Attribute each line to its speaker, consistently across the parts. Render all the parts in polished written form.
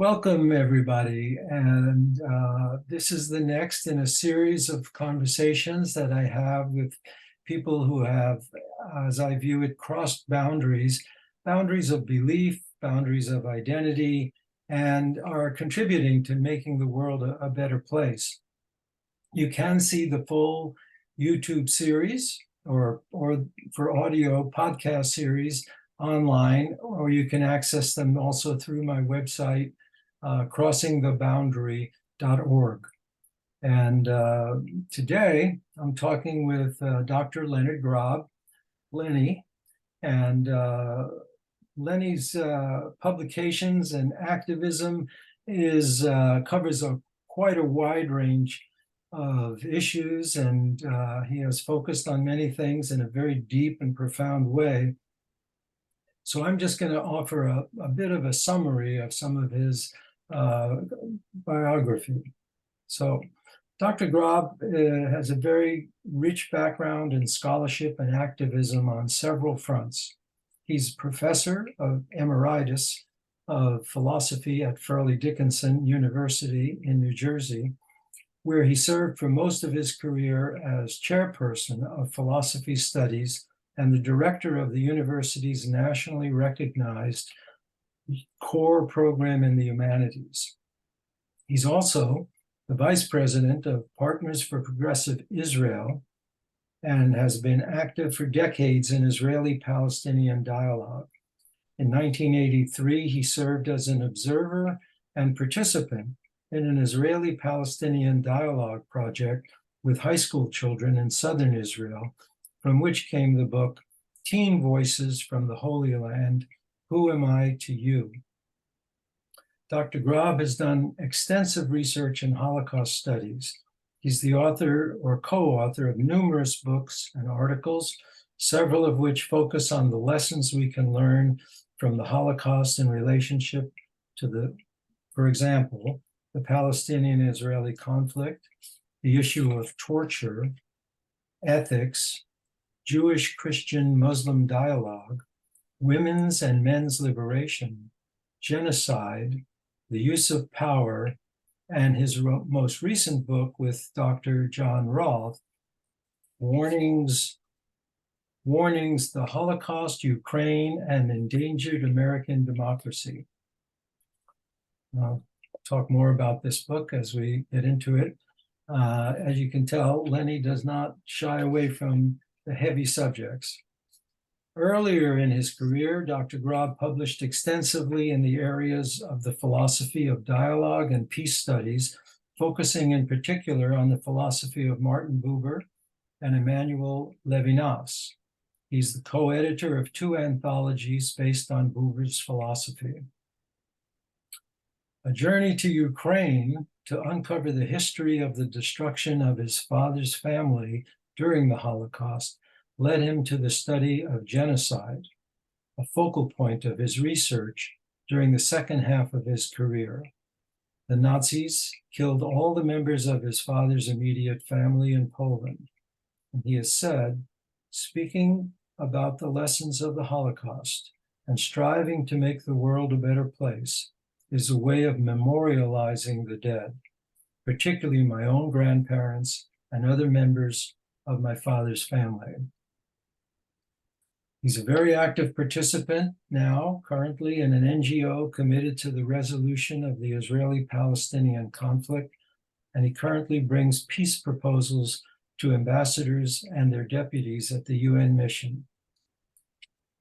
Speaker 1: Welcome, everybody. And this is the next in a series of conversations that I have with people who have, as I view it, crossed boundaries, boundaries of belief, boundaries of identity, and are contributing to making the world a better place. You can see the full YouTube series or for audio podcast series online, or you can access them also through my website, crossingtheboundary.org. And today I'm talking with Dr. Leonard Grob, Lenny, and Lenny's publications and activism covers quite a wide range of issues, and he has focused on many things in a very deep and profound way. So I'm just going to offer a bit of a summary of some of his biography. So Dr. Grob has a very rich background in scholarship and activism on several fronts. He's professor of emeritus of philosophy at Fairleigh Dickinson University in New Jersey, where he served for most of his career as chairperson of philosophy studies and the director of the university's nationally recognized core program in the humanities. He's also the vice president of Partners for Progressive Israel and has been active for decades in Israeli-Palestinian dialogue. In 1983, he served as an observer and participant in an Israeli-Palestinian dialogue project with high school children in southern Israel, from which came the book, Teen Voices from the Holy Land, Who Am I to You? Dr. Grob has done extensive research in Holocaust studies. He's the author or co-author of numerous books and articles, several of which focus on the lessons we can learn from the Holocaust in relationship to for example, the Palestinian-Israeli conflict, the issue of torture, ethics, Jewish-Christian-Muslim dialogue, women's and men's liberation, genocide, the use of power, and his most recent book with Dr. John Roth, Warnings, the Holocaust, Ukraine, and Endangered American Democracy. I'll talk more about this book as we get into it. As you can tell, Lenny does not shy away from the heavy subjects. Earlier in his career, Dr. Grob published extensively in the areas of the philosophy of dialogue and peace studies, focusing in particular on the philosophy of Martin Buber and Emmanuel Levinas. He's the co-editor of two anthologies based on Buber's philosophy. A Journey to Ukraine to uncover the history of the destruction of his father's family during the Holocaust led him to the study of genocide, a focal point of his research during the second half of his career. The Nazis killed all the members of his father's immediate family in Poland. And he has said, speaking about the lessons of the Holocaust and striving to make the world a better place is a way of memorializing the dead, particularly my own grandparents and other members of my father's family. He's a very active participant now, currently in an NGO committed to the resolution of the Israeli-Palestinian conflict, and he currently brings peace proposals to ambassadors and their deputies at the UN mission.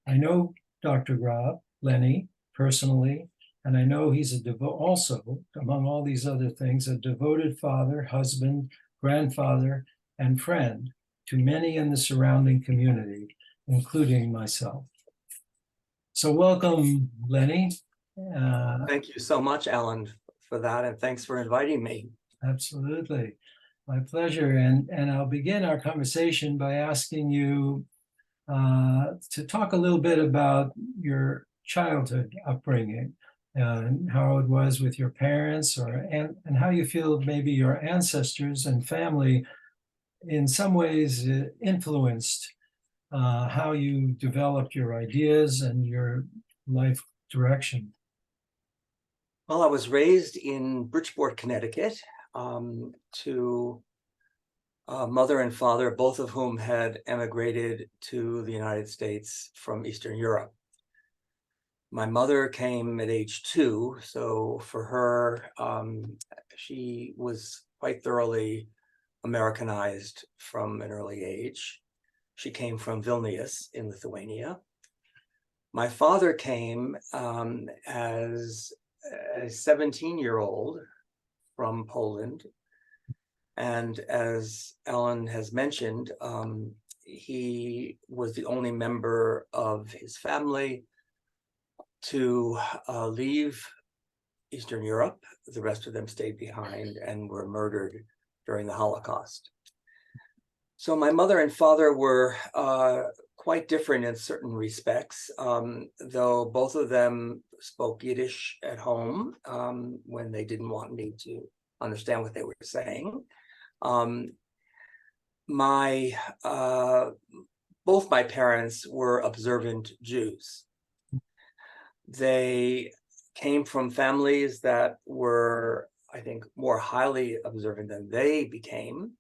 Speaker 1: I know Dr. Grob, Lenny, personally, and I know he's also, among all these other things, a devoted father, husband, grandfather, and friend to many in the surrounding community, including myself. So welcome, Lenny.
Speaker 2: Thank you so much, Alan, for that, and thanks for inviting me.
Speaker 1: Absolutely. My pleasure. And I'll begin our conversation by asking you to talk a little bit about your childhood upbringing and how it was with your parents, and how you feel maybe your ancestors and family in some ways influenced how you developed your ideas and your life direction.
Speaker 2: Well, I was raised in Bridgeport, Connecticut, to mother and father, both of whom had emigrated to the United States from Eastern Europe. My mother came at age 2, so for her, she was quite thoroughly Americanized from an early age. She came from Vilnius in Lithuania. My father came as a 17-year-old from Poland. And as Alan has mentioned, he was the only member of his family to leave Eastern Europe. The rest of them stayed behind and were murdered during the Holocaust. So my mother and father were quite different in certain respects, though both of them spoke Yiddish at home when they didn't want me to understand what they were saying. Both my parents were observant Jews. They came from families that were, I think, more highly observant than they became.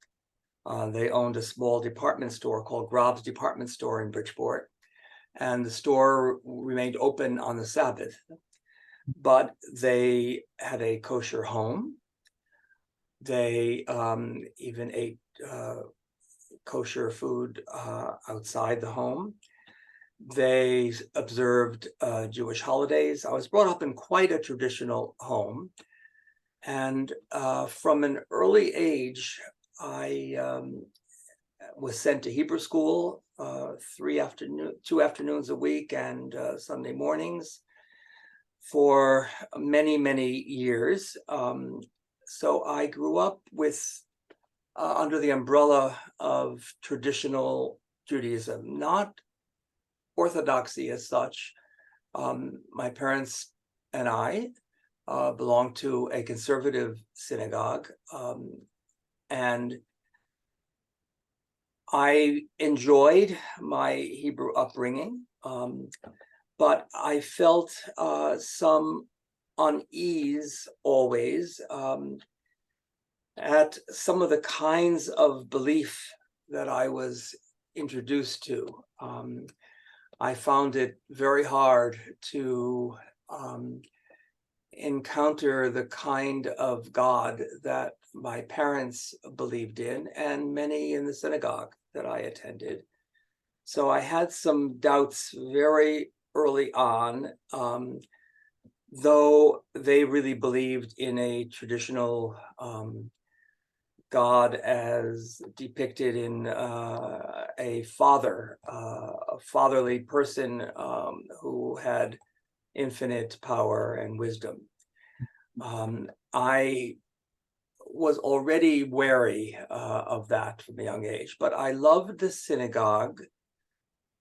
Speaker 2: They owned a small department store called Grob's Department Store in Bridgeport, and the store remained open on the Sabbath, but they had a kosher home. They even ate kosher food outside the home. They observed Jewish holidays. I was brought up in quite a traditional home. And from an early age, I was sent to Hebrew school 2 afternoons a week and Sunday mornings for many, many years. So I grew up with under the umbrella of traditional Judaism, not orthodoxy as such. My parents and I belonged to a conservative synagogue, and I enjoyed my Hebrew upbringing, but I felt some unease always at some of the kinds of belief that I was introduced to. I found it very hard to encounter the kind of God that my parents believed in, and many in the synagogue that I attended. So I had some doubts very early on, though they really believed in a traditional God as depicted in a fatherly person who had infinite power and wisdom. I was already wary of that from a young age, but I loved the synagogue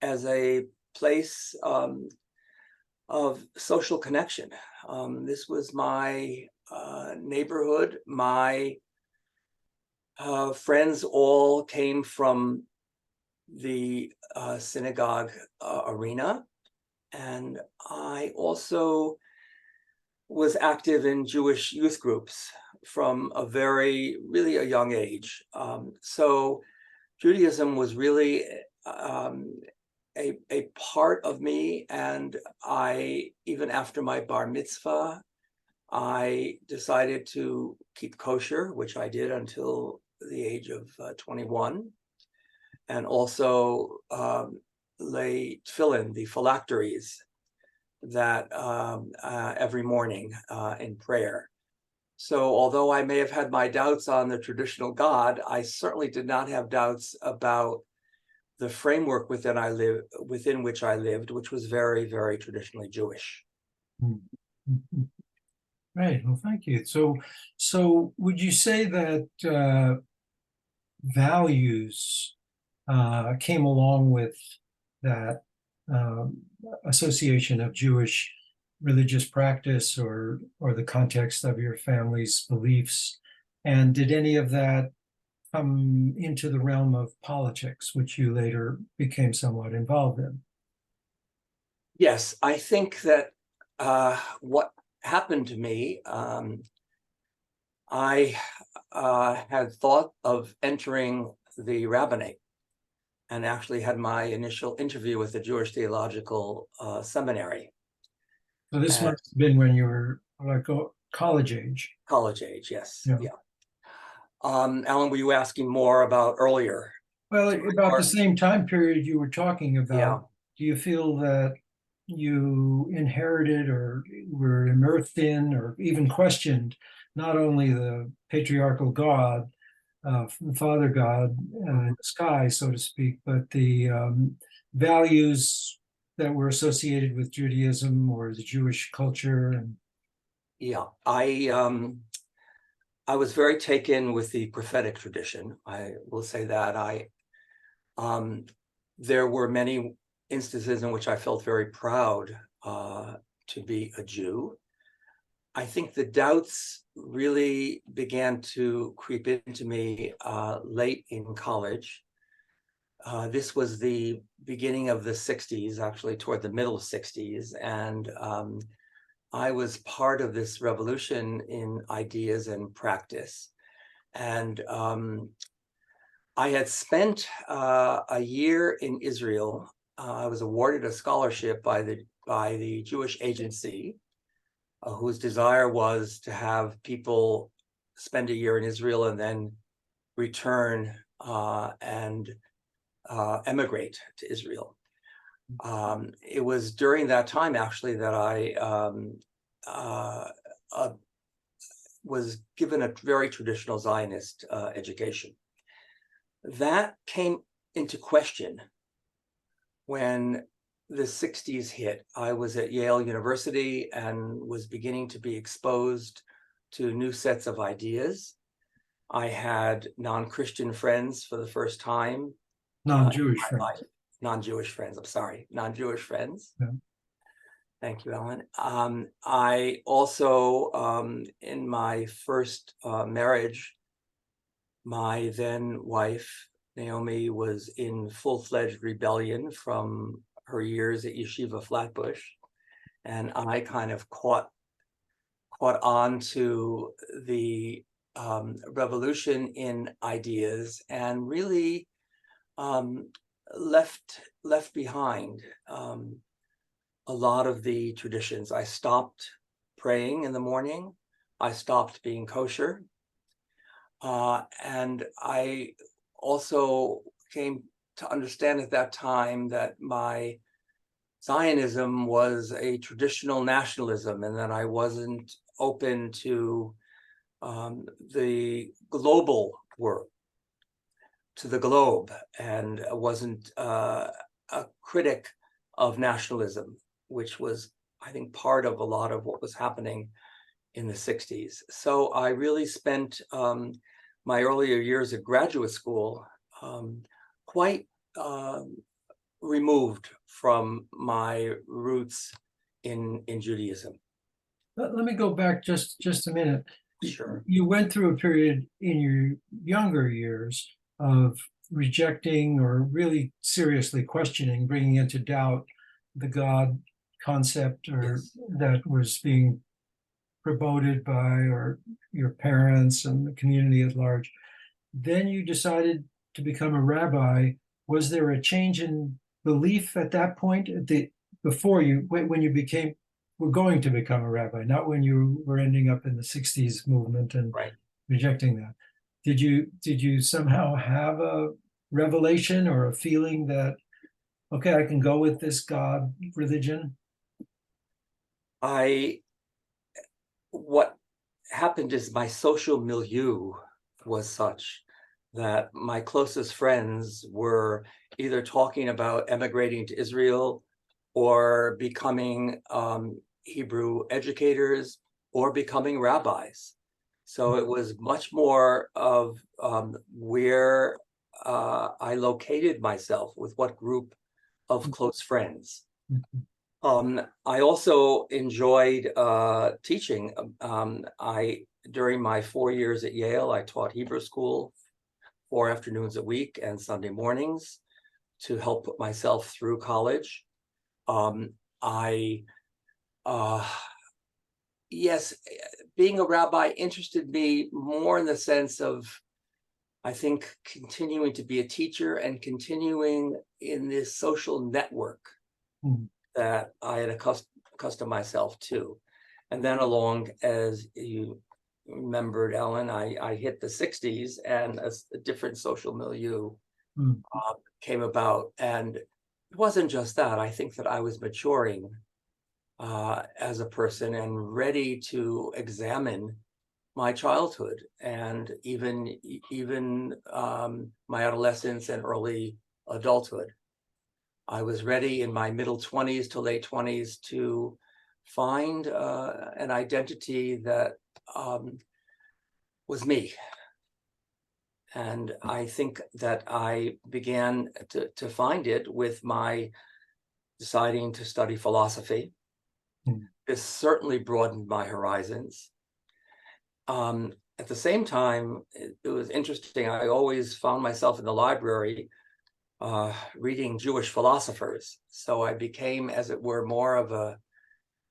Speaker 2: as a place of social connection. This was my neighborhood. My friends all came from the synagogue arena, and I also was active in Jewish youth groups from really a young age. So Judaism was really a part of me, and even after my bar mitzvah, I decided to keep kosher, which I did until the age of 21, and also lay tefillin, the phylacteries, that every morning in prayer. So although I may have had my doubts on the traditional God, I certainly did not have doubts about the framework within which I lived, which was very, very traditionally Jewish.
Speaker 1: Mm-hmm. Right. Well, thank you. So would you say that values came along with that association of Jewish religious practice or the context of your family's beliefs? And did any of that come into the realm of politics, which you later became somewhat involved in?
Speaker 2: Yes, I think that what happened to me, I had thought of entering the rabbinate, and actually had my initial interview with the Jewish Theological Seminary.
Speaker 1: So this
Speaker 2: at
Speaker 1: must have been when you were like college age.
Speaker 2: college age, yes.
Speaker 1: Yeah.
Speaker 2: Yeah. Alan, were you asking more about earlier?
Speaker 1: Well, about the same time period you were talking
Speaker 2: Yeah.
Speaker 1: about, do you feel that you inherited or were immersed in or even questioned not only the patriarchal God, Father God in the sky, so to speak, but the values that were associated with Judaism or the Jewish culture? And
Speaker 2: Yeah. I was very taken with the prophetic tradition. I will say that there were many instances in which I felt very proud to be a Jew. I think the doubts really began to creep into me late in college. This was the beginning of the 60s, actually toward the middle of 60s. And I was part of this revolution in ideas and practice. And I had spent a year in Israel. I was awarded a scholarship by the Jewish Agency, whose desire was to have people spend a year in Israel and then return and emigrate to Israel. It was during that time, actually, that I was given a very traditional Zionist education. That came into question when the 60s hit. I was at Yale University and was beginning to be exposed to new sets of ideas. I had non-Christian friends for the first time.
Speaker 1: non-Jewish friends.
Speaker 2: Non-Jewish friends, I'm sorry, non-Jewish friends.
Speaker 1: Yeah.
Speaker 2: Thank you, Ellen. I also, in my first marriage, my then wife, Naomi, was in full-fledged rebellion from her years at Yeshiva Flatbush. And I kind of caught on to the revolution in ideas and really left behind a lot of the traditions. I stopped praying in the morning. I stopped being kosher. And I also came to understand at that time that my Zionism was a traditional nationalism and that I wasn't open to the global world, to the globe, and wasn't a critic of nationalism, which was, I think, part of a lot of what was happening in the 60s. So I really spent my earlier years at graduate school quite removed from my roots in Judaism.
Speaker 1: Let me go back just a minute.
Speaker 2: Sure.
Speaker 1: You went through a period in your younger years of rejecting or really seriously questioning, bringing into doubt the God concept or
Speaker 2: Yes.
Speaker 1: that was being promoted by or your parents and the community at large. Then you decided to become a rabbi. Was there a change in belief at that point? Before you, when you were going to become a rabbi, not when you were ending up in the 60s movement and
Speaker 2: Right.
Speaker 1: rejecting that. Did you somehow have a revelation or a feeling that, okay, I can go with this God religion?
Speaker 2: What happened is my social milieu was such that my closest friends were either talking about emigrating to Israel or becoming Hebrew educators or becoming rabbis. So it was much more of where I located myself with what group of close friends. I also enjoyed teaching. During my 4 years at Yale, I taught Hebrew school 4 afternoons a week and Sunday mornings to help put myself through college. I yes, being a rabbi interested me more in the sense of, I think, continuing to be a teacher and continuing in this social network
Speaker 1: Mm.
Speaker 2: that I had accustomed myself to. And then along, as you remembered, Ellen, I hit the 60s, and a different social milieu
Speaker 1: Mm.
Speaker 2: came about. And it wasn't just that. I think that I was maturing as a person and ready to examine my childhood and even my adolescence and early adulthood. I was ready in my middle 20s to late 20s to find an identity that was me. And I think that I began to find it with my deciding to study philosophy.
Speaker 1: Mm.
Speaker 2: This certainly broadened my horizons. At the same time, it was interesting. I always found myself in the library reading Jewish philosophers. So I became, as it were, more of a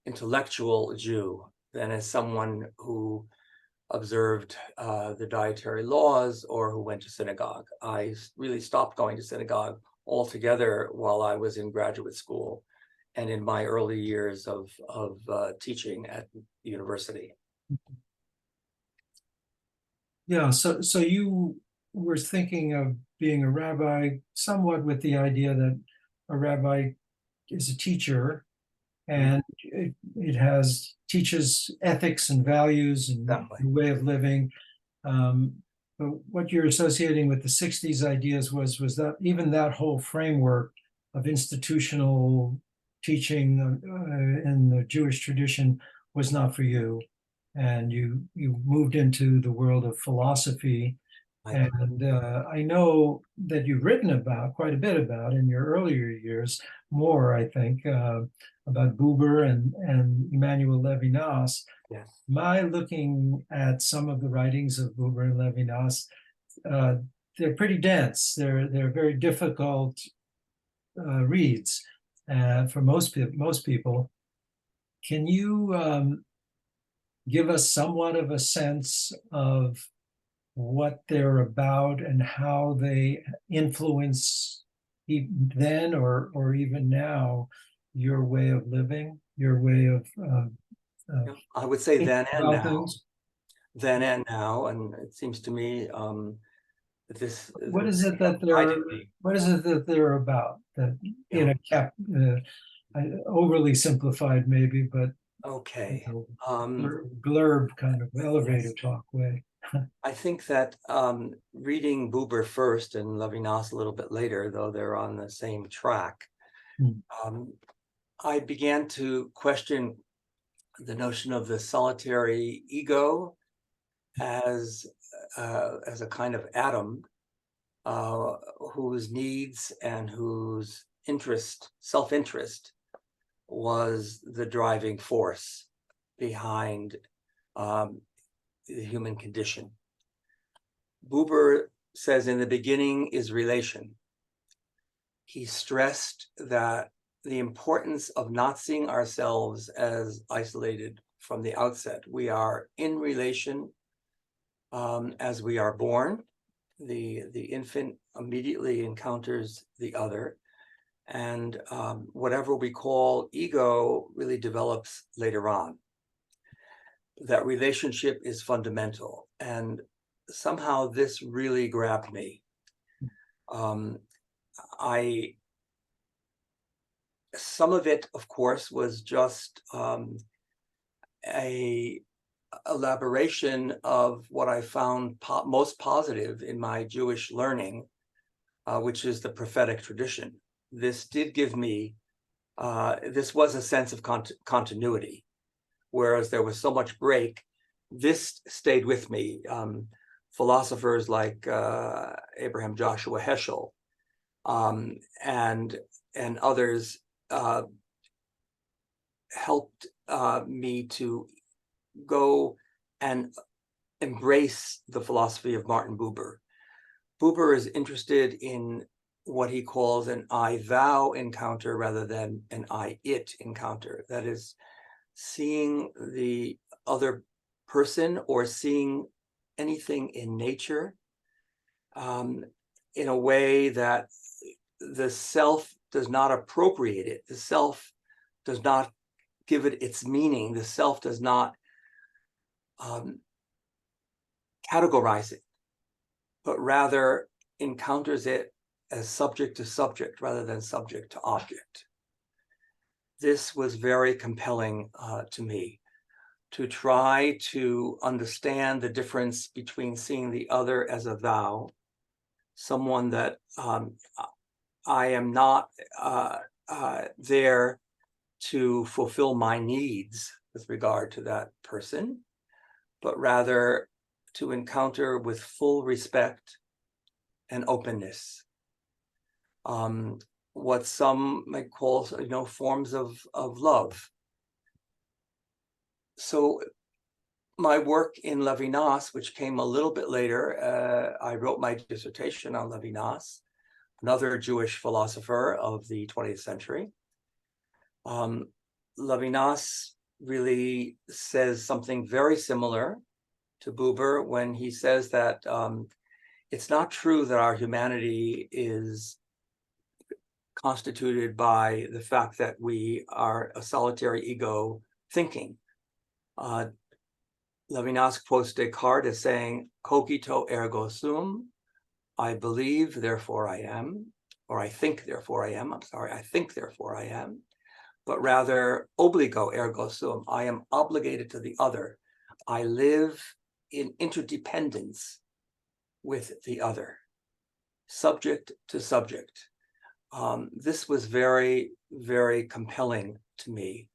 Speaker 2: intellectual Jew than as someone who observed the dietary laws or who went to synagogue. I really stopped going to synagogue altogether while I was in graduate school and in my early years of teaching at the university.
Speaker 1: Yeah, so you were thinking of being a rabbi somewhat with the idea that a rabbi is a teacher, and it has teaches ethics and values and
Speaker 2: Exactly.
Speaker 1: the way of living. But what you're associating with the 60s ideas was that even that whole framework of institutional teaching in the Jewish tradition was not for you. And you moved into the world of philosophy.
Speaker 2: I,
Speaker 1: And I know that you've written about quite a bit about in your earlier years, more, I think, about Buber and Emmanuel Levinas.
Speaker 2: yes.
Speaker 1: My looking at some of the writings of Buber and Levinas, uh, they're pretty dense. They're very difficult reads for most people. Can you give us somewhat of a sense of what they're about and how they influence then or even now your way of living, your way of
Speaker 2: I would say
Speaker 1: thinking
Speaker 2: then and
Speaker 1: about
Speaker 2: now,
Speaker 1: things?
Speaker 2: and it seems to me that this
Speaker 1: What is it that
Speaker 2: guided me.
Speaker 1: they're about? That
Speaker 2: You know,
Speaker 1: overly simplified maybe, but you
Speaker 2: okay.
Speaker 1: know,
Speaker 2: Um,
Speaker 1: blurb kind of elevator
Speaker 2: yes,
Speaker 1: talk way.
Speaker 2: I think that reading Buber first and Levinas a little bit later, though they're on the same track,
Speaker 1: Hmm.
Speaker 2: um, I began to question the notion of the solitary ego as as a kind of atom whose needs and whose self-interest, was the driving force behind um, the human condition. Buber says in the beginning is relation. He stressed that the importance of not seeing ourselves as isolated from the outset. We are in relation as we are born. The infant immediately encounters the other, and whatever we call ego really develops later on. That relationship is fundamental, and somehow this really grabbed me. I Some of it, of course, was just a elaboration of what I found most positive in my Jewish learning, which is the prophetic tradition. This did give me, this was a sense of continuity, whereas there was so much break. This stayed with me. Philosophers like Abraham Joshua Heschel and others helped me to go and embrace the philosophy of Martin Buber. Buber is interested in what he calls an I-thou encounter rather than an I-it encounter. That is, seeing the other person or seeing anything in nature in a way that the self does not appropriate it. The self does not give it its meaning. The self does not categorize it, but rather encounters it as subject to subject rather than subject to object. This was very compelling to me, to try to understand the difference between seeing the other as a thou, someone that I am not there to fulfill my needs with regard to that person, but rather to encounter with full respect and openness. What some might call, forms of love. So my work in Levinas, which came a little bit later, I wrote my dissertation on Levinas, another Jewish philosopher of the 20th century. Levinas really says something very similar to Buber when he says that it's not true that our humanity is constituted by the fact that we are a solitary ego thinking. Levinas quotes Descartes as saying, cogito ergo sum, I believe, therefore I am, or I think, therefore I am. I'm sorry, I think, therefore I am. But rather, obligo ergo sum, I am obligated to the other. I live in interdependence with the other, subject to subject. This was very, very compelling to me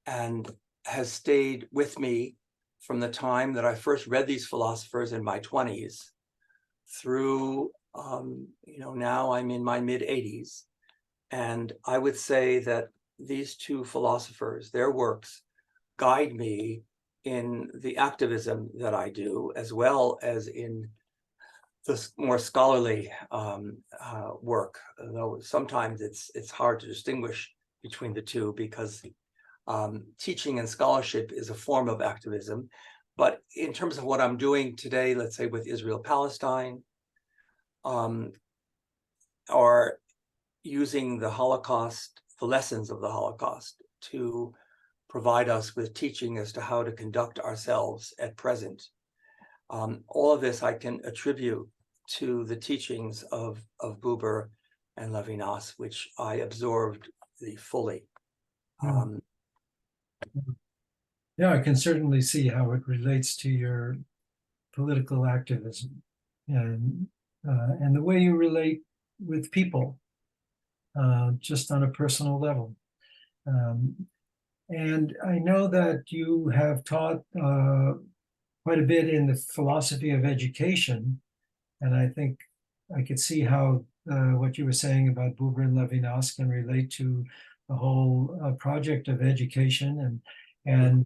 Speaker 2: and has stayed with me from the time that I first read these philosophers in my 20s through, now I'm in my mid-80s. And I would say that these two philosophers, their works, guide me in the activism that I do, as well as in the more scholarly work, though sometimes it's hard to distinguish between the two because teaching and scholarship is a form of activism. But in terms of what I'm doing today, let's say with Israel-Palestine, or using the Holocaust, the lessons of the Holocaust, to provide us with teaching as to how to conduct ourselves at present. All of this I can attribute to the teachings of Buber and Levinas, which I absorbed fully.
Speaker 1: Yeah, I can certainly see how it relates to your political activism and the way you relate with people, just on a personal level. And I know that you have taught quite a bit in the philosophy of education, and I think I could see how what you were saying about Buber and Levinas can relate to the whole project of education. And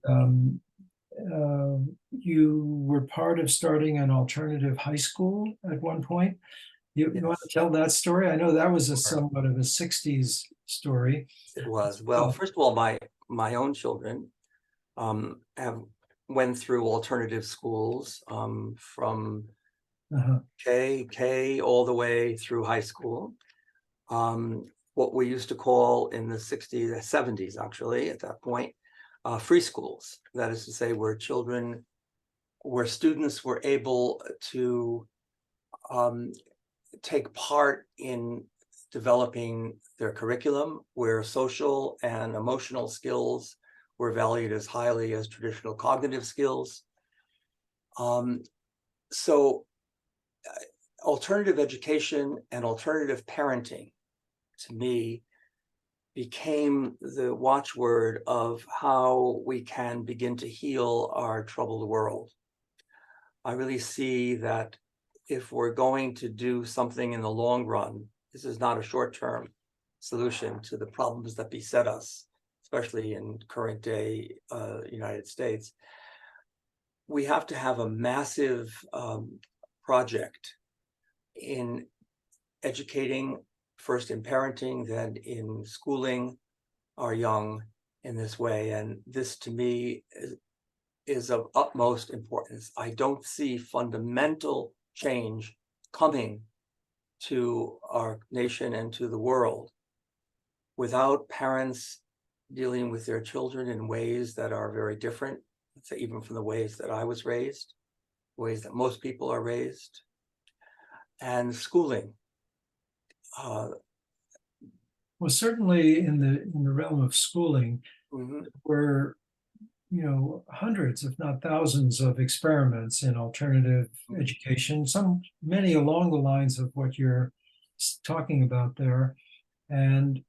Speaker 1: you were part of starting an alternative high school at one point. You want to tell that story? I know that was a somewhat of a 60s story.
Speaker 2: It was. Well, first of all, my own children have went through alternative schools from K all the way through high school. What we used to call in the 60s, 70s actually, at that point, free schools. That is to say, where students were able to take part in developing their curriculum, where social and emotional skills were valued as highly as traditional cognitive skills. So alternative education and alternative parenting, to me, became the watchword of how we can begin to heal our troubled world. I really see that if we're going to do something in the long run, this is not a short-term solution to the problems that beset us, especially in current day United States. We have to have a massive project in educating, first in parenting, then in schooling our young in this way. And this, to me, is of utmost importance. I don't see fundamental change coming to our nation and to the world without parents dealing with their children in ways that are very different, let's say even from the ways that I was raised, ways that most people are raised, and schooling.
Speaker 1: Well, certainly in the realm of schooling,
Speaker 2: Mhm.
Speaker 1: were hundreds, if not thousands, of experiments in alternative education. Many along the lines of what you're talking about there, and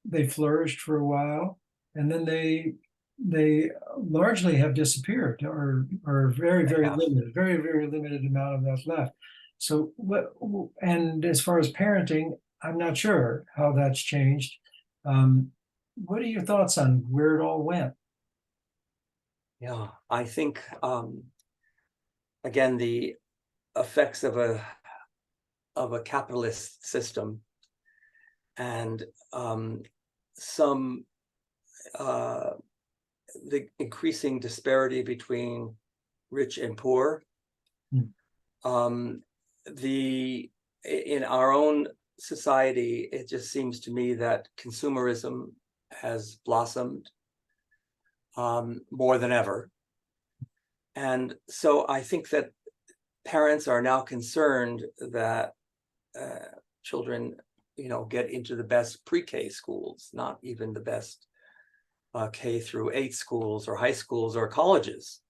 Speaker 1: they flourished for a while, and then they largely have disappeared, or very
Speaker 2: Yeah.
Speaker 1: limited, very limited amount of that left. So what? And as far as parenting, I'm not sure how that's changed. What are your thoughts on where it all went?
Speaker 2: Yeah, I think again the effects of a capitalist system and some the increasing disparity between rich and poor.
Speaker 1: Hmm.
Speaker 2: In our own society, it just seems to me that consumerism has blossomed more than ever. And so I think that parents are now concerned that children, get into the best pre-K schools, not even the best K through 8 schools or high schools or colleges.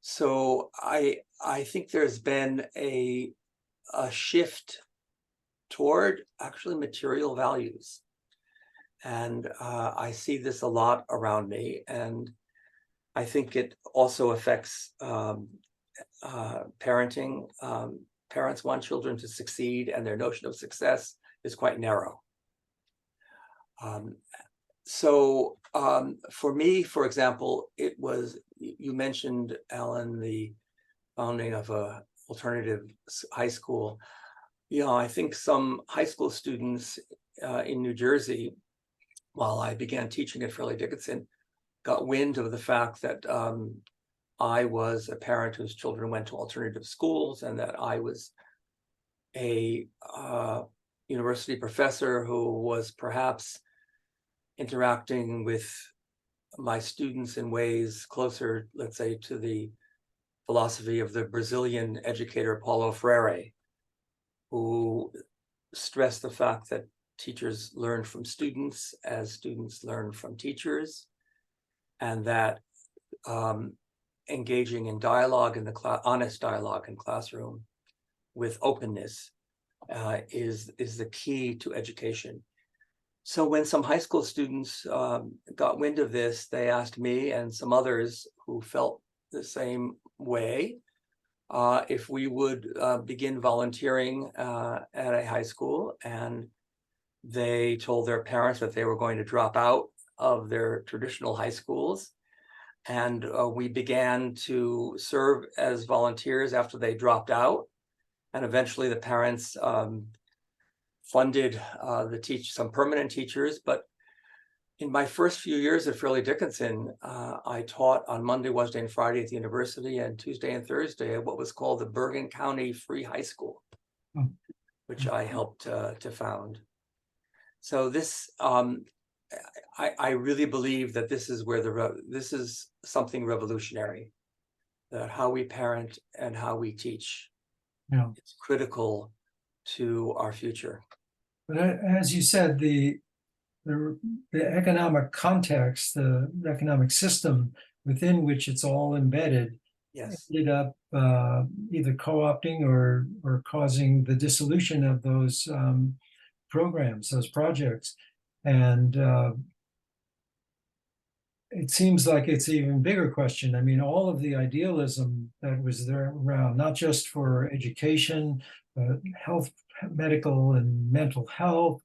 Speaker 2: So I think there's been a shift toward actually material values. And I see this a lot around me. And I think it also affects parenting. Parents want children to succeed, and their notion of success is quite narrow. So for me, for example, it was, you mentioned, Alan, the founding of a alternative high school. I think some high school students in New Jersey, while I began teaching at Fairleigh Dickinson, got wind of the fact that I was a parent whose children went to alternative schools, and that I was a university professor who was perhaps interacting with my students in ways closer, let's say, to the philosophy of the Brazilian educator Paulo Freire, who stressed the fact that teachers learn from students as students learn from teachers, and that engaging in dialogue in the honest dialogue in classroom with openness is the key to education. So when some high school students got wind of this, they asked me and some others who felt the same way if we would begin volunteering at a high school. And they told their parents that they were going to drop out of their traditional high schools. And we began to serve as volunteers after they dropped out. And eventually the parents funded some permanent teachers. But in my first few years at Fairleigh Dickinson, I taught on Monday, Wednesday, and Friday at the university, and Tuesday and Thursday at what was called the Bergen County Free High School, which I helped to found. So this, I really believe that this is where this is something revolutionary, that how we parent and how we teach is critical to our future.
Speaker 1: But as you said, the economic context, the economic system within which it's all embedded,
Speaker 2: Yes,
Speaker 1: ended up either co-opting or causing the dissolution of those programs, those projects. And it seems like it's an even bigger question. I mean, all of the idealism that was there around, not just for education, health, medical and mental health,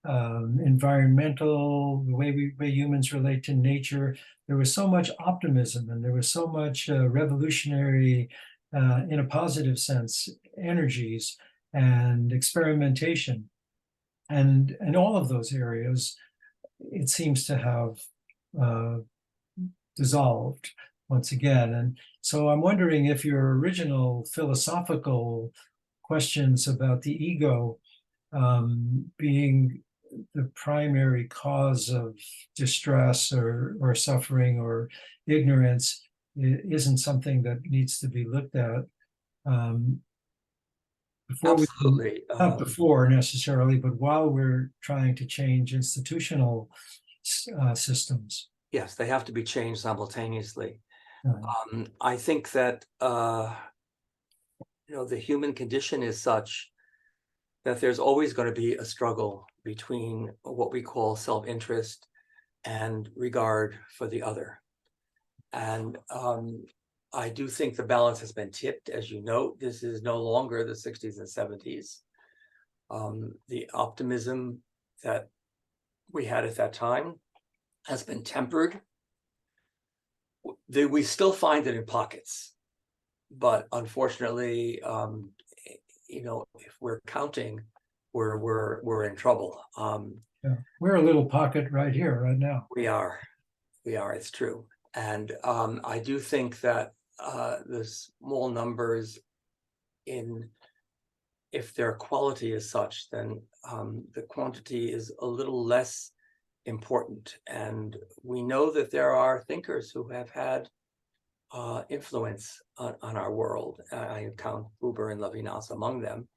Speaker 1: environmental, the way humans relate to nature. There was so much optimism, and there was so much revolutionary, in a positive sense, energies and experimentation. And in all of those areas, it seems to have dissolved once again. And so I'm wondering if your original philosophical questions about the ego being the primary cause of distress or suffering or ignorance isn't something that needs to be looked at before we can,
Speaker 2: Absolutely.
Speaker 1: not before necessarily, but while we're trying to change institutional systems.
Speaker 2: Yes, they have to be changed simultaneously.
Speaker 1: Uh,
Speaker 2: I think that the human condition is such that there's always going to be a struggle between what we call self-interest and regard for the other. And I do think the balance has been tipped. As you note, this is no longer the 60s and 70s. The optimism that we had at that time has been tempered. We still find it in pockets, but unfortunately, if we're counting, we're in trouble.
Speaker 1: yeah. We're a little pocket right here, right now.
Speaker 2: We are, it's true. And I do think that the small numbers if their quality is such, then the quantity is a little less important. And we know that there are thinkers who have had influence on our world. I count Buber and Levinas among them.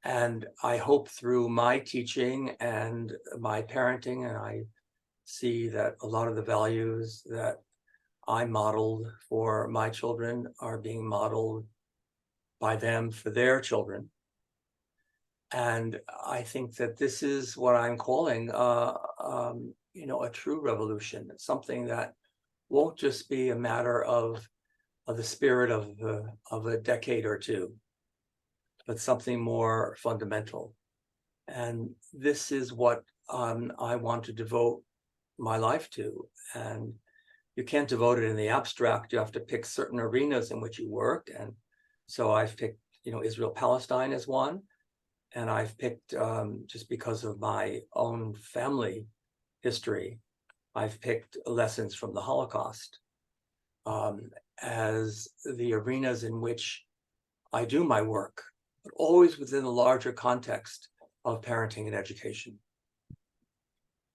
Speaker 2: And I hope through my teaching and my parenting, and I see that a lot of the values that I modeled for my children are being modeled by them for their children. And I think that this is what I'm calling, a true revolution, something that won't just be a matter of the spirit of a decade or two, but something more fundamental. And this is what I want to devote my life to. And you can't devote it in the abstract. You have to pick certain arenas in which you work. And so I've picked, Israel-Palestine as one. And I've picked, just because of my own family history, I've picked lessons from the Holocaust as the arenas in which I do my work, but always within the larger context of parenting and education.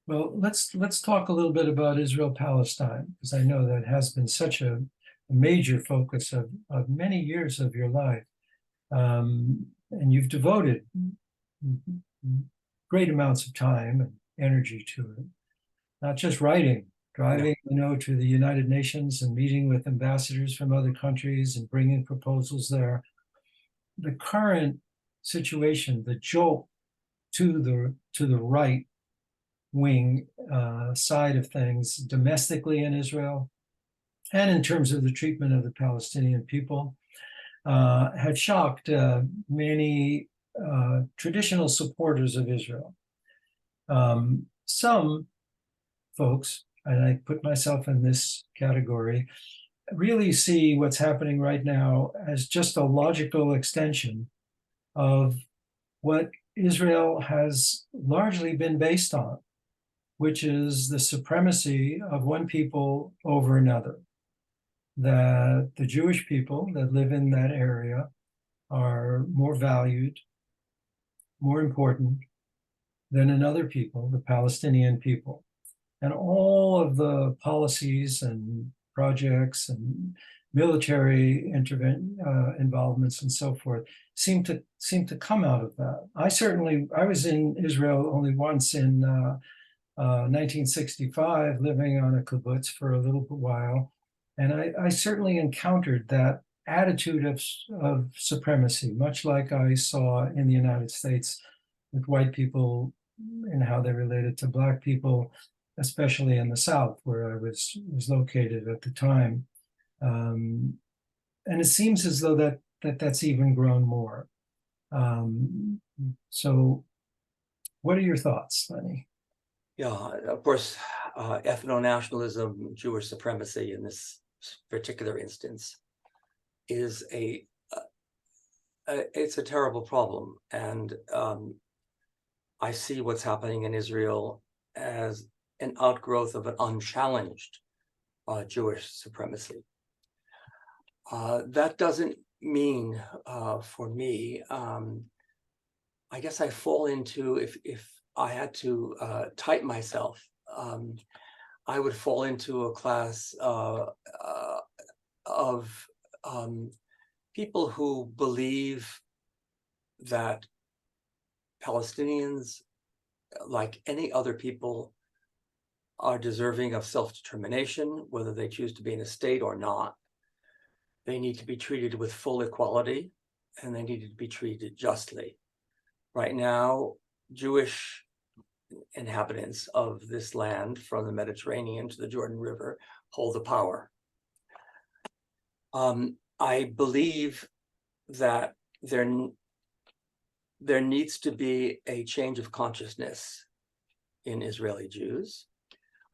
Speaker 1: Well, let's talk a little bit about Israel-Palestine, because I know that has been such a major focus of many years of your life. And you've devoted great amounts of time and energy to it, not just writing, driving, to the United Nations and meeting with ambassadors from other countries and bringing proposals there. The current situation, the jolt to the right wing side of things domestically in Israel and in terms of the treatment of the Palestinian people, had shocked many traditional supporters of Israel. Some folks, and I put myself in this category, really see what's happening right now as just a logical extension of what Israel has largely been based on, which is the supremacy of one people over another. That the Jewish people that live in that area are more valued, more important than another people, the Palestinian people. And all of the policies and projects and military involvements and so forth seem to come out of that. I was in Israel only once in 1965, living on a kibbutz for a little while, and I certainly encountered that attitude of supremacy, much like I saw in the United States with white people and how they related to Black people, especially in the South, where I was located at the time. And it seems as though that's even grown more. So what are your thoughts, Lenny?
Speaker 2: Yeah, of course, ethno-nationalism, Jewish supremacy in this particular instance is it's a terrible problem. And I see what's happening in Israel as an outgrowth of an unchallenged Jewish supremacy. That doesn't mean for me, I guess I fall into, if I had to type myself, I would fall into a class of people who believe that Palestinians, like any other people, are deserving of self-determination, whether they choose to be in a state or not. They need to be treated with full equality, and they need to be treated justly. Right now, Jewish inhabitants of this land, from the Mediterranean to the Jordan River, hold the power. I believe that there needs to be a change of consciousness in Israeli Jews.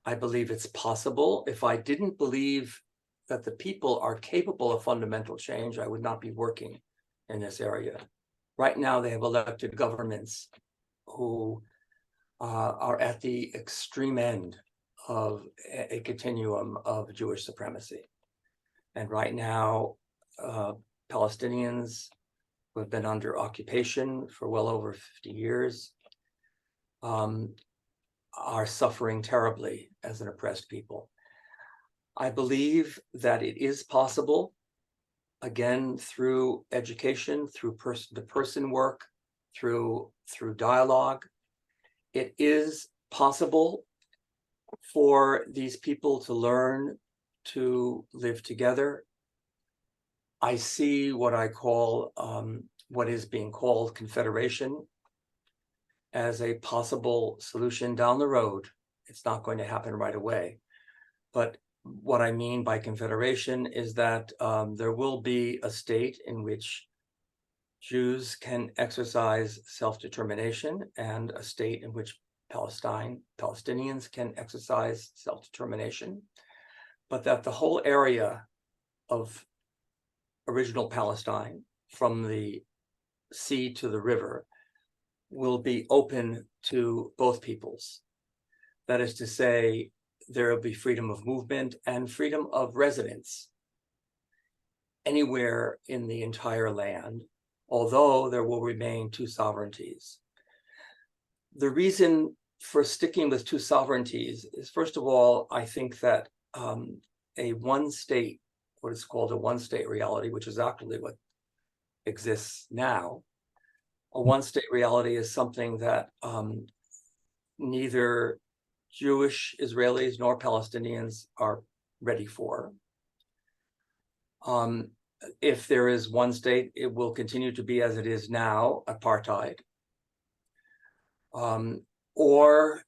Speaker 2: I believe it's possible. If I didn't believe that the people are capable of fundamental change, I would not be working in this area. Right now, they have elected governments who are at the extreme end of a continuum of Jewish supremacy. And right now, Palestinians who have been under occupation for well over 50 years are suffering terribly as an oppressed people. I believe that it is possible, again, through education, through person-to-person work, through dialogue. It is possible for these people to learn to live together. I see what I call, what is being called confederation as a possible solution down the road. It's not going to happen right away. But what I mean by confederation is that there will be a state in which Jews can exercise self-determination, and a state in which Palestinians can exercise self-determination, but that the whole area of original Palestine, from the sea to the river, will be open to both peoples. That is to say, there will be freedom of movement and freedom of residence anywhere in the entire land, although there will remain two sovereignties. The reason for sticking with two sovereignties is, first of all, I think that a one state, what is called a one state reality, which is actually what exists now, a one state reality is something that neither Jewish Israelis nor Palestinians are ready for. If there is one state, it will continue to be as it is now, apartheid. Or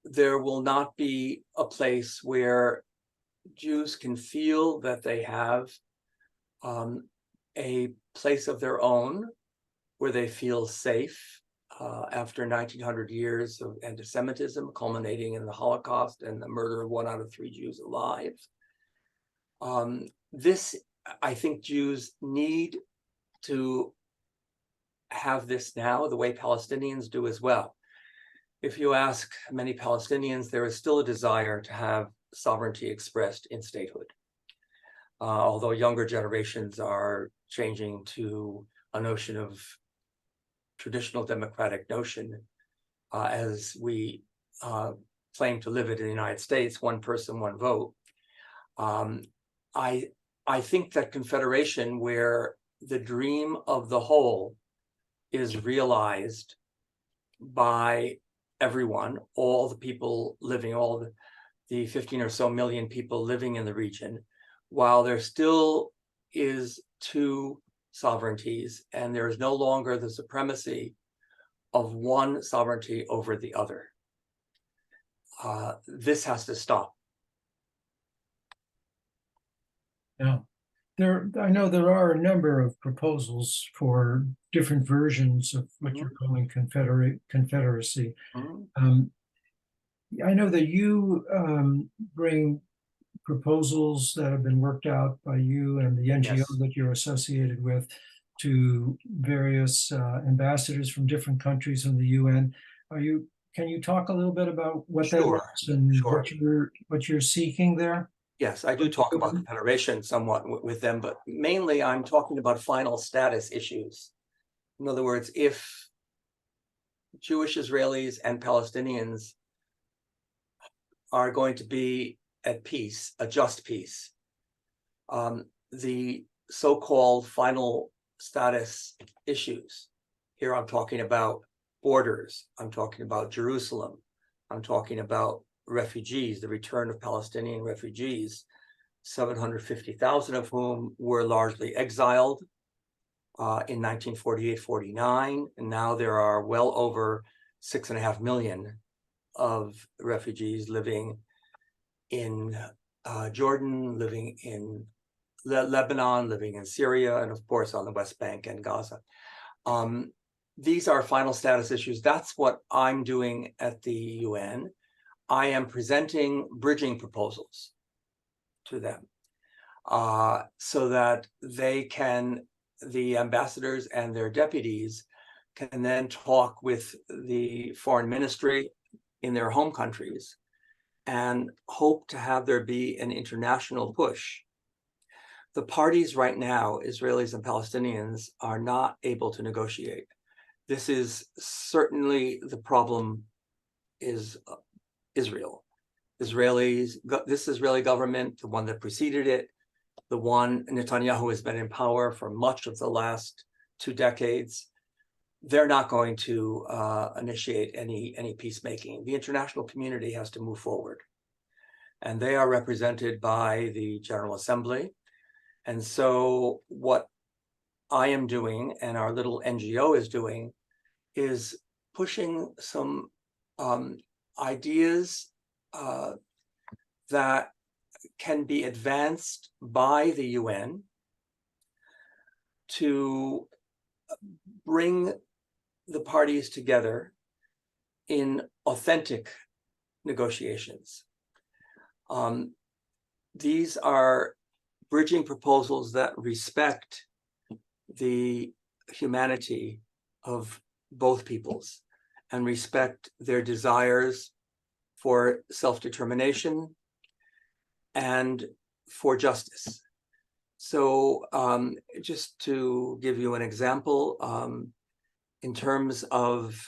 Speaker 2: there will not be a place where Jews can feel that they have a place of their own, where they feel safe after 1900 years of anti-Semitism, culminating in the Holocaust and the murder of 1 out of 3 Jews alive. This, I think Jews need to have this now, the way Palestinians do as well. If you ask many Palestinians, there is still a desire to have sovereignty expressed in statehood. Although younger generations are changing to a notion of traditional democratic notion, as we claim to live it in the United States, one person, one vote. I think that confederation, where the dream of the whole is realized by everyone, all the people living, all the 15 or so million people living in the region, while there still is two sovereignties, and there is no longer the supremacy of one sovereignty over the other. This has to stop.
Speaker 1: Yeah. I know there are a number of proposals for different versions of what you're calling confederacy. I know that you bring proposals that have been worked out by you and the NGO
Speaker 2: Yes.
Speaker 1: that you're associated with to various ambassadors from different countries in the UN. Are you can you talk a little bit about what that
Speaker 2: Sure,
Speaker 1: is and
Speaker 2: sure.
Speaker 1: what you're seeking there?
Speaker 2: Yes, I do talk about the Federation somewhat with them, but mainly I'm talking about final status issues. In other words, if Jewish Israelis and Palestinians are going to be at peace, a just peace, the so-called final status issues. Here I'm talking about borders, I'm talking about Jerusalem, I'm talking about refugees, the return of Palestinian refugees, 750,000 of whom were largely exiled in 1948-49, and now there are well over 6.5 million of refugees living in Jordan, living in Lebanon, living in Syria, and of course on the West Bank and Gaza. These are final status issues. That's what I'm doing at the UN. I am presenting bridging proposals to them so that they can, the ambassadors and their deputies can then talk with the foreign ministry in their home countries and hope to have there be an international push. The parties right now, Israelis and Palestinians, are not able to negotiate. This is certainly the problem is Israel. This Israeli government, the one that preceded it, the one Netanyahu has been in power for much of the last 2 decades, they're not going to initiate any peacemaking. The international community has to move forward. And they are represented by the General Assembly. And so what I am doing and our little NGO is doing is pushing some ideas that can be advanced by the UN to bring the parties together in authentic negotiations. These are bridging proposals that respect the humanity of both peoples and respect their desires for self-determination and for justice. So just to give you an example, in terms of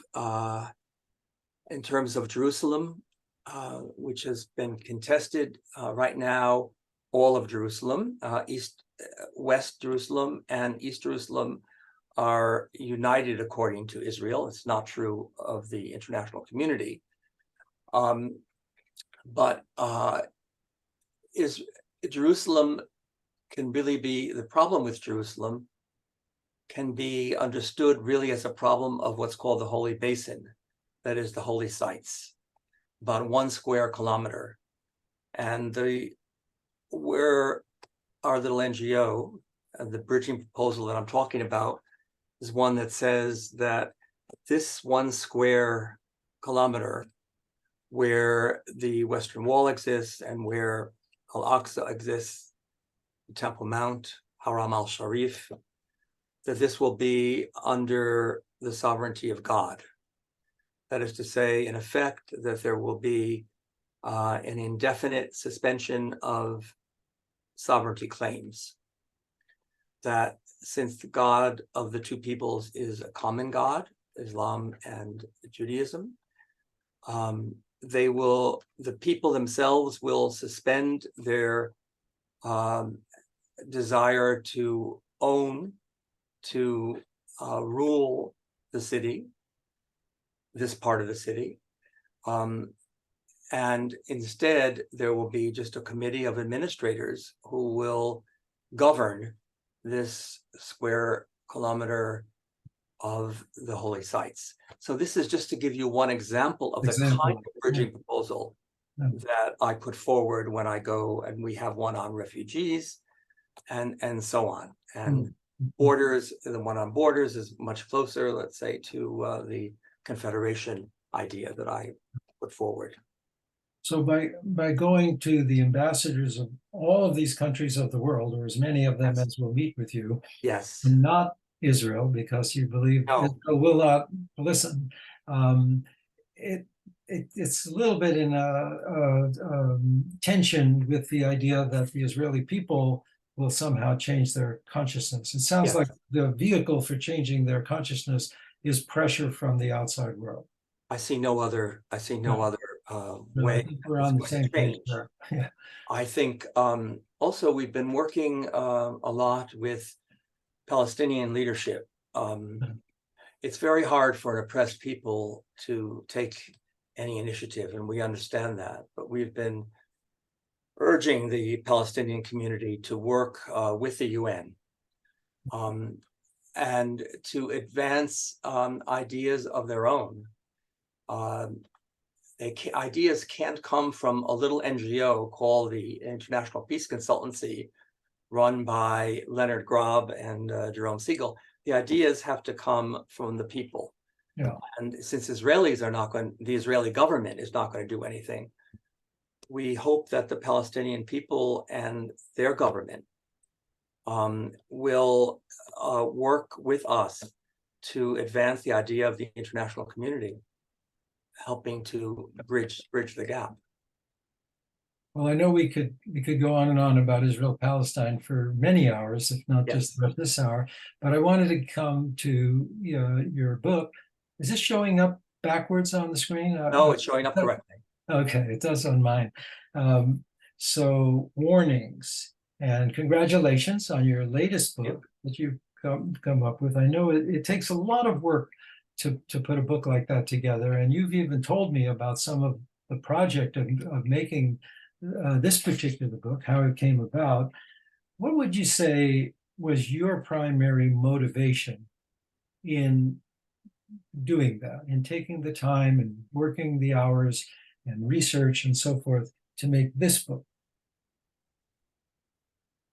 Speaker 2: Jerusalem, which has been contested right now, all of Jerusalem, West Jerusalem and East Jerusalem are united according to Israel. It's not true of the international community. But Jerusalem can really be, the problem with Jerusalem can be understood really as a problem of what's called the Holy Basin, that is the holy sites, about 1 square kilometer. And where our little NGO, the bridging proposal that I'm talking about, is one that says that this 1 square kilometer where the Western Wall exists and where Al-Aqsa exists, the Temple Mount, Haram al-Sharif, that this will be under the sovereignty of God. That is to say, in effect, that there will be an indefinite suspension of sovereignty claims. That since the God of the two peoples is a common God, Islam and Judaism, the people themselves will suspend their desire to own, to rule the city, this part of the city. And instead, there will be just a committee of administrators who will govern this square kilometer of the holy sites. So this is just to give you one example of the kind of bridging proposal that I put forward when I go, and we have one on refugees and so on. And borders, the one on borders is much closer, let's say, to the Confederation idea that I put forward.
Speaker 1: So by going to the ambassadors of all of these countries of the world, or as many of them as will meet with you,
Speaker 2: yes,
Speaker 1: not Israel, because you believe Israel will not listen. it's a little bit in tension with the idea that the Israeli people will somehow change their consciousness. It sounds
Speaker 2: Yeah,
Speaker 1: like the vehicle for changing their consciousness is pressure from the outside world.
Speaker 2: I see no other. I see
Speaker 1: Yeah,
Speaker 2: no other
Speaker 1: no, I
Speaker 2: way
Speaker 1: think
Speaker 2: that
Speaker 1: we're
Speaker 2: it's
Speaker 1: on the
Speaker 2: going to
Speaker 1: same page
Speaker 2: change.
Speaker 1: there. Yeah.
Speaker 2: I think also we've been working a lot with Palestinian leadership. It's very hard for an oppressed people to take any initiative, and we understand that. But we've been urging the Palestinian community to work with the UN and to advance ideas of their own. Ideas can't come from a little NGO called the International Peace Consultancy, run by Leonard Grob and Jerome Siegel. The ideas have to come from the people.
Speaker 1: Yeah.
Speaker 2: And since Israelis are not going, the Israeli government is not going to do anything, we hope that the Palestinian people and their government will work with us to advance the idea of the international community, helping to bridge the gap.
Speaker 1: Well, I know we could go on and on about Israel Palestine for many hours, if not just about this hour. But I wanted to come to your book. Is this showing up backwards on the screen?
Speaker 2: No, it's showing up correctly.
Speaker 1: Okay, it does on mine. So warnings, and congratulations on your latest book that you've come up with. I know it takes a lot of work to put a book like that together, and you've even told me about some of the project of making this particular book, how it came about. What would you say was your primary motivation in doing that, in taking the time and working the hours and research and so forth to make this book?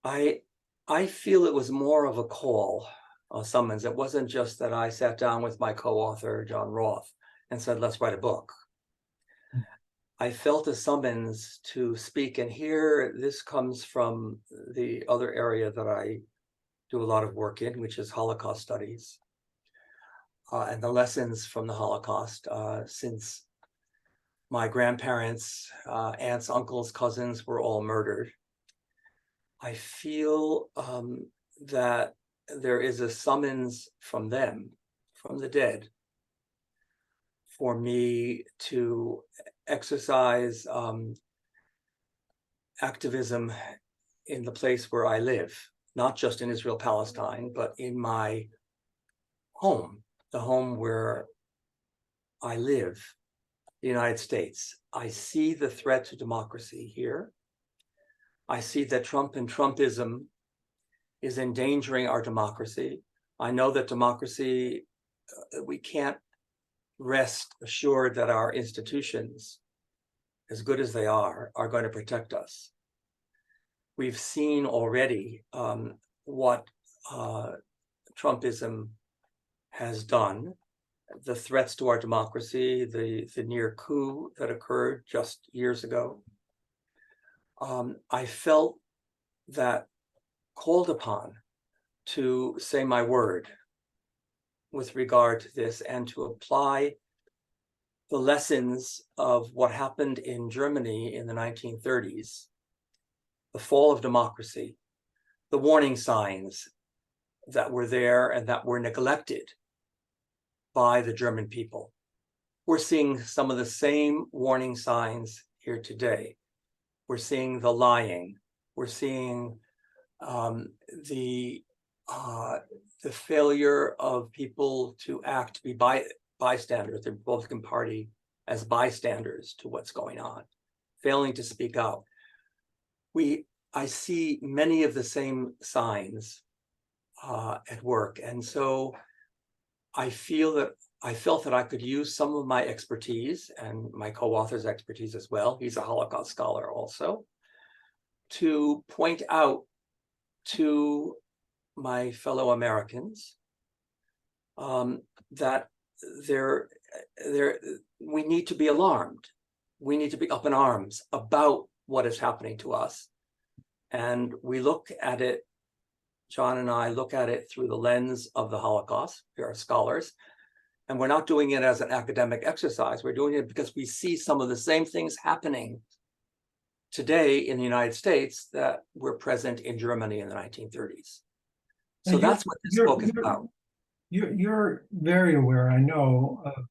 Speaker 2: I feel it was more of a call, a summons. It wasn't just that I sat down with my co-author, John Roth, and said, let's write a book. I felt a summons to speak, and here this comes from the other area that I do a lot of work in, which is Holocaust studies, and the lessons from the Holocaust. Since my grandparents, aunts, uncles, cousins were all murdered, I feel that there is a summons from them, from the dead, for me to exercise activism in the place where I live, not just in Israel-Palestine, but in my home, the home where I live, the United States. I see the threat to democracy here. I see that Trump and Trumpism is endangering our democracy. I know that democracy, we can't rest assured that our institutions, as good as they are going to protect us. We've seen already what Trumpism has done, the threats to our democracy, the near coup that occurred just years ago. I felt that called upon to say my word with regard to this and to apply the lessons of what happened in Germany in the 1930s, the fall of democracy, the warning signs that were there and that were neglected by the German people. We're seeing some of the same warning signs here today. We're seeing the lying. We're seeing the failure of people to act, to be bystanders, the Republican Party as bystanders to what's going on, failing to speak out. I see many of the same signs at work, and so I felt that I could use some of my expertise and my co-author's expertise as well. He's a Holocaust scholar also, to point out to my fellow Americans that we need to be alarmed. We need to be up in arms about what is happening to us. And we look at it, John and I look at it through the lens of the Holocaust. We are scholars. And we're not doing it as an academic exercise. We're doing it because we see some of the same things happening today in the United States that were present in Germany in the 1930s. So that's what this book is about.
Speaker 1: You're very aware, I know, of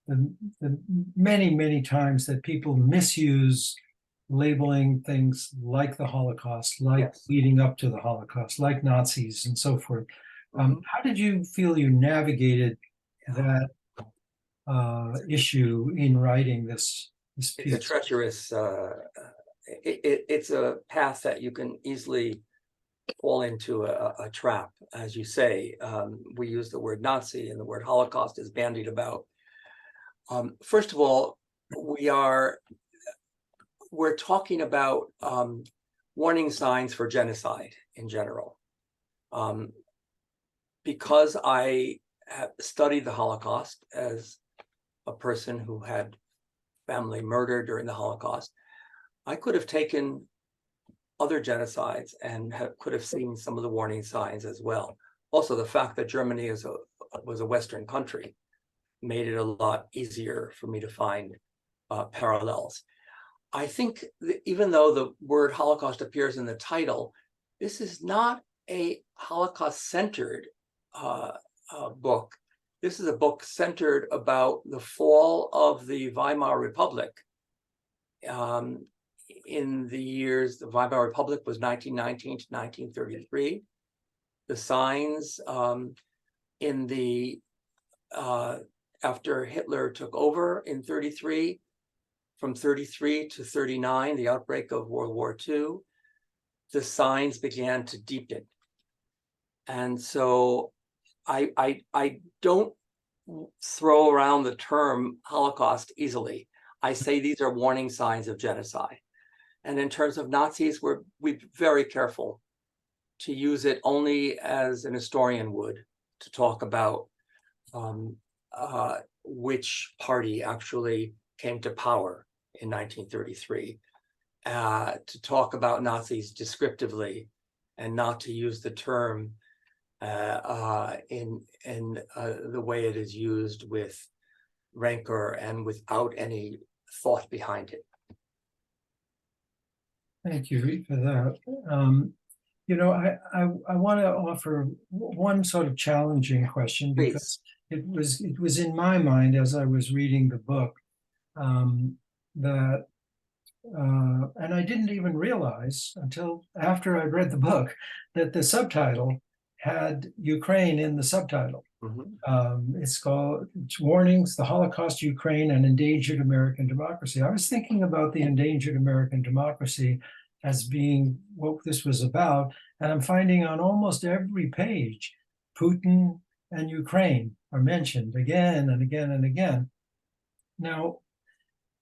Speaker 1: the many, many times that people misuse labeling things like the Holocaust, like
Speaker 2: Yes.
Speaker 1: leading up to the Holocaust, like Nazis and so forth.
Speaker 2: Mhm.
Speaker 1: How did you feel you navigated that issue in writing this
Speaker 2: It's a
Speaker 1: piece?
Speaker 2: treacherous, it's a path that you can easily fall into a trap, as you say. We use the word Nazi and the word Holocaust is bandied about. First of all, we're talking about warning signs for genocide in general. Because I have studied the Holocaust as a person who had family murdered during the Holocaust, I could have taken other genocides and could have seen some of the warning signs as well. Also, the fact that Germany was a Western country made it a lot easier for me to find parallels. I think that even though the word Holocaust appears in the title, this is not a Holocaust-centered book. This is a book centered about the fall of the Weimar Republic. In the years, the Weimar Republic was 1919 to 1933. The signs in the after Hitler took over in 33, from 33 to 39, the outbreak of World War II, the signs began to deepen. And so I don't throw around the term Holocaust easily. I say these are warning signs of genocide. And in terms of Nazis, we're very careful to use it only as an historian would, to talk about which party actually came to power in 1933, to talk about Nazis descriptively and not to use the term in the way it is used with rancor and without any thought behind it.
Speaker 1: Thank you for that. You know, I want to offer one sort of challenging question, because it was in my mind as I was reading the book that and I didn't even realize until after I read the book that the subtitle had Ukraine in the subtitle. It's called Warnings, the Holocaust, Ukraine, and Endangered American Democracy. I was thinking about the endangered American democracy as being what this was about, and I'm finding on almost every page, Putin and Ukraine are mentioned again and again and again. Now,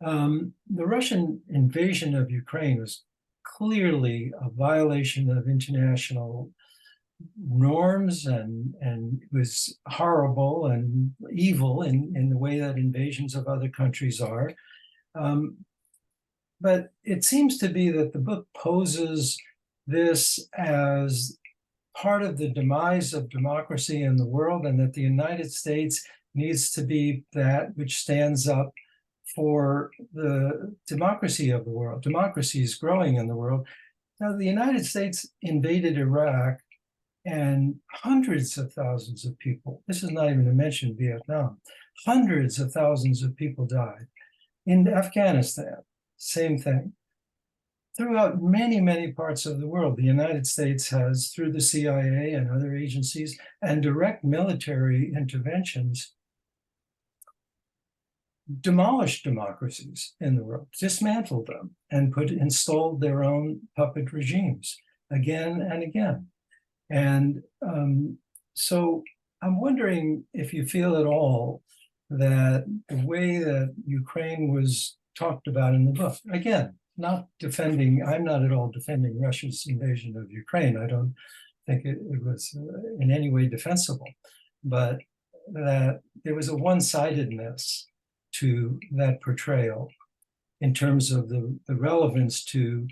Speaker 1: the Russian invasion of Ukraine was clearly a violation of international norms, and was horrible and evil in the way that invasions of other countries are. But it seems to be that the book poses this as part of the demise of democracy in the world, and that the United States needs to be that which stands up for the democracy of the world. Democracy is growing in the world. Now, the United States invaded Iraq, and hundreds of thousands of people, this is not even to mention Vietnam, hundreds of thousands of people died. In Afghanistan, same thing. Throughout many, many parts of the world, the United States has, through the CIA and other agencies and direct military interventions, demolished democracies in the world, dismantled them, and installed their own puppet regimes again and again. And so I'm wondering if you feel at all that the way that Ukraine was talked about in the book, again, not defending, I'm not at all defending Russia's invasion of Ukraine. I don't think it was in any way defensible, but that there was a one-sidedness to that portrayal in terms of the relevance to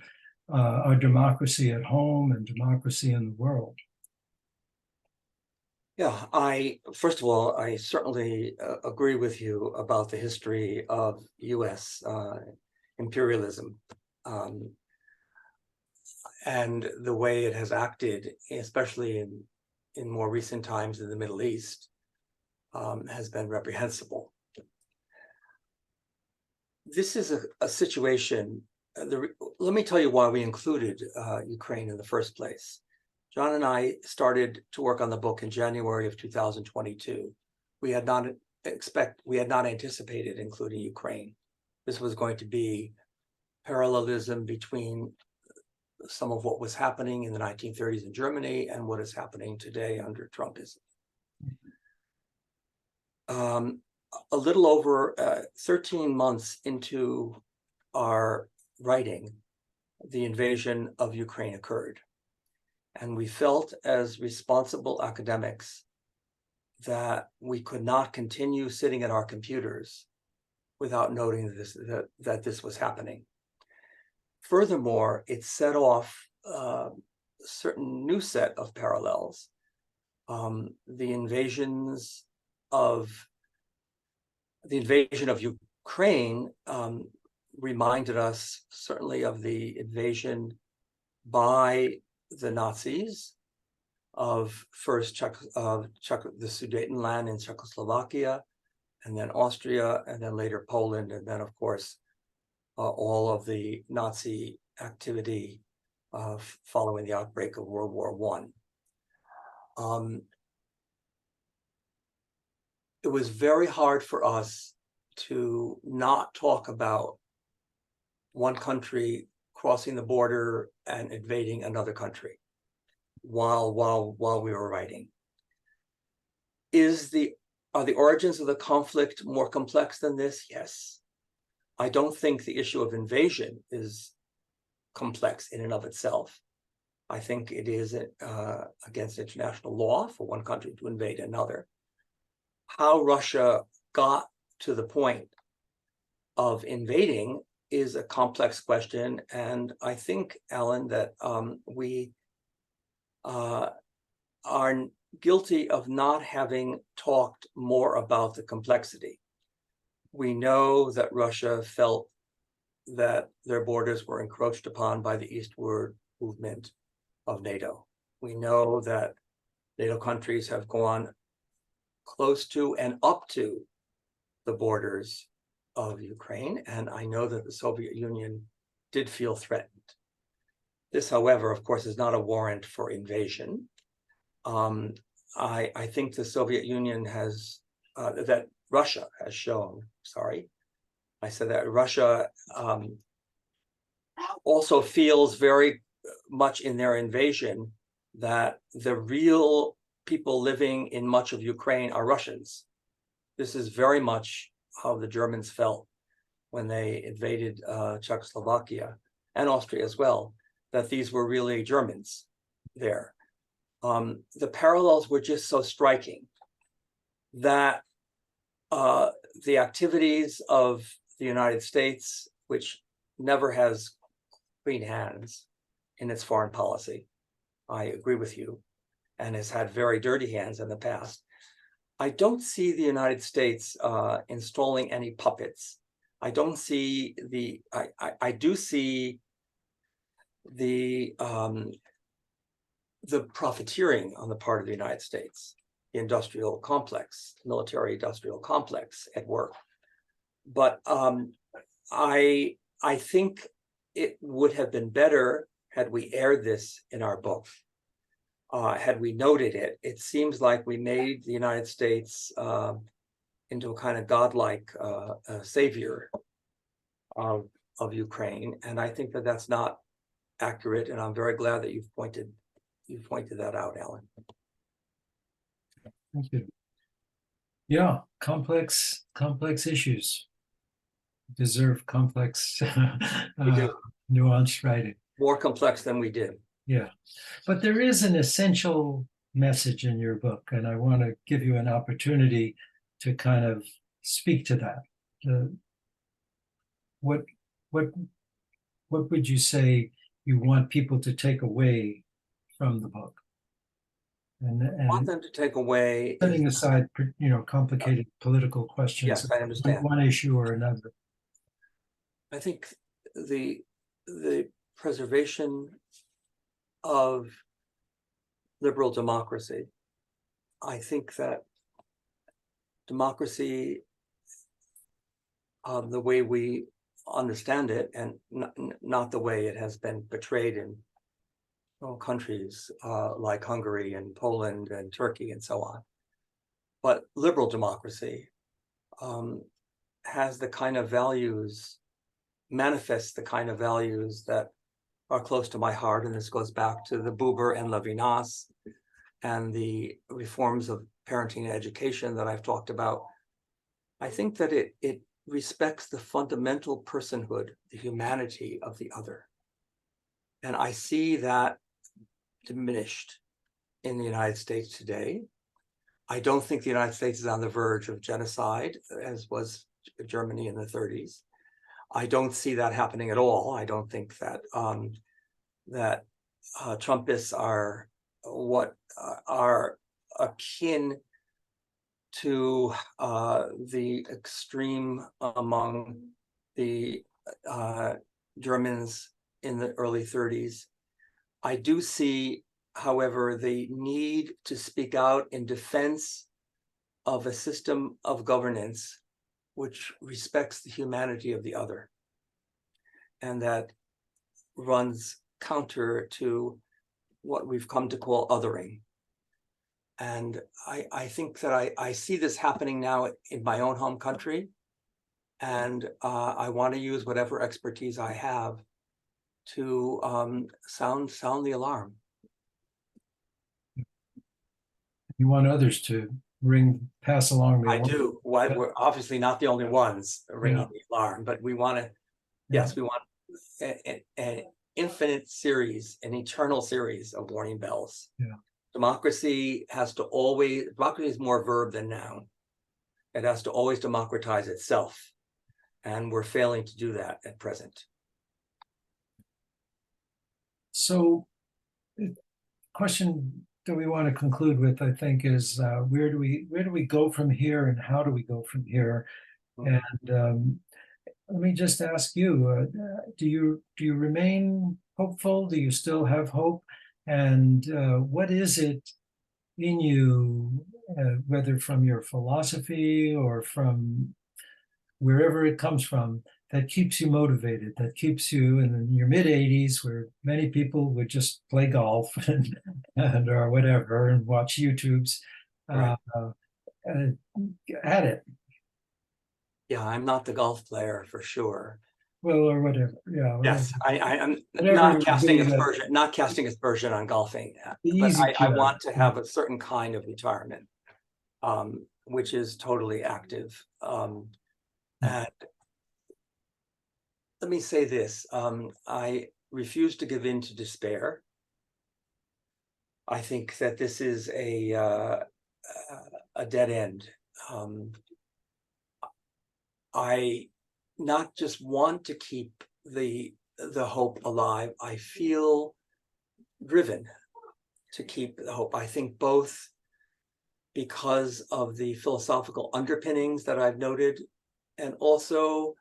Speaker 1: our democracy at home and democracy in the world.
Speaker 2: Yeah, first of all, I certainly agree with you about the history of US imperialism, um, and the way it has acted, especially in more recent times in the Middle East, has been reprehensible. This is a situation, let me tell you why we included Ukraine in the first place. John and I started to work on the book in January of 2022. We had not anticipated including Ukraine. This was going to be parallelism between some of what was happening in the 1930s in Germany and what is happening today under Trumpism. A little over 13 months into our writing, the invasion of Ukraine occurred. And we felt as responsible academics that we could not continue sitting at our computers without noting that this was happening. Furthermore, it set off a certain new set of parallels. The invasion of Ukraine reminded us certainly of the invasion by the Nazis of first the Sudetenland in Czechoslovakia, and then Austria, and then later Poland, and then of course all of the Nazi activity following the outbreak of World War I. It was very hard for us to not talk about one country crossing the border and invading another country while we were writing. Are the origins of the conflict more complex than this? Yes. I don't think the issue of invasion is complex in and of itself. I think it is against international law for one country to invade another. How Russia got to the point of invading is a complex question, and I think, Alan, that we are guilty of not having talked more about the complexity. We know that Russia felt that their borders were encroached upon by the eastward movement of NATO. We know that NATO countries have gone close to and up to the borders of Ukraine, and I know that the Soviet Union did feel threatened. This, however, of course, is not a warrant for invasion. I think the Soviet Union that Russia has shown, I said that Russia also feels very much in their invasion that the real people living in much of Ukraine are Russians. This is very much how the Germans felt when they invaded Czechoslovakia and Austria as well, that these were really Germans there. The parallels were just so striking that the activities of the United States, which never has clean hands in its foreign policy, I agree with you, and has had very dirty hands in the past. I don't see the United States installing any puppets. I don't see I do see the profiteering on the part of the United States, the industrial complex, military industrial complex at work. But I think it would have been better had we aired this in our book. Had we noted it, it seems like we made the United States into a kind of godlike savior of Ukraine, and I think that that's not accurate. And I'm very glad that you've pointed that out, Alan.
Speaker 1: Thank you. Yeah, complex issues deserve complex, nuanced writing.
Speaker 2: More complex than we did.
Speaker 1: Yeah, but there is an essential message in your book, and I want to give you an opportunity to kind of speak to that. What would you say you want people to take away from the book?
Speaker 2: want
Speaker 1: and
Speaker 2: them to take away
Speaker 1: setting
Speaker 2: is,
Speaker 1: aside, complicated political questions,
Speaker 2: yes, I understand.
Speaker 1: one issue or another.
Speaker 2: I think the preservation of liberal democracy, I think that democracy, the way we understand it, and not the way it has been portrayed in countries like Hungary and Poland and Turkey and so on. But liberal democracy has the kind of values, manifests the kind of values that are close to my heart. And this goes back to the Buber and Levinas and the reforms of parenting and education that I've talked about. I think that it respects the fundamental personhood, the humanity of the other. And I see that diminished in the United States today. I don't think the United States is on the verge of genocide, as was Germany in the 30s. I don't see that happening at all. I don't think that Trumpists are what are akin to the extreme among the Germans in the early 30s. I do see, however, the need to speak out in defense of a system of governance which respects the humanity of the other, and that runs counter to what we've come to call othering. And I think that I see this happening now in my own home country, and I want to use whatever expertise I have to sound the alarm.
Speaker 1: You want others to pass along the
Speaker 2: I
Speaker 1: alarm.
Speaker 2: do. Why we're obviously not the only ones ringing the alarm, but we want to. Yes, we want an infinite series, an eternal series of warning bells.
Speaker 1: Yeah.
Speaker 2: Democracy is more verb than noun. It has to always democratize itself. And we're failing to do that at present.
Speaker 1: So the question that we want to conclude with, I think, is where do we go from here, and how do we go from here? Mm-hmm. And let me just ask you, do you remain hopeful? Do you still have hope? And what is it in you, whether from your philosophy or from wherever it comes from, that keeps you motivated, that keeps you in your mid-80s, where many people would just play golf and or whatever and watch YouTubes,
Speaker 2: right.
Speaker 1: At it?
Speaker 2: Yeah, I'm not the golf player for sure.
Speaker 1: Well, or whatever. Yeah. Whatever.
Speaker 2: Yes, I'm not casting aspersion on golfing, but I want to have a certain kind of retirement, which is totally active. And let me say this, I refuse to give in to despair. I think that this is a dead end. I not just want to keep the hope alive, I feel driven to keep the hope. I think both because of the philosophical underpinnings that I've noted, and also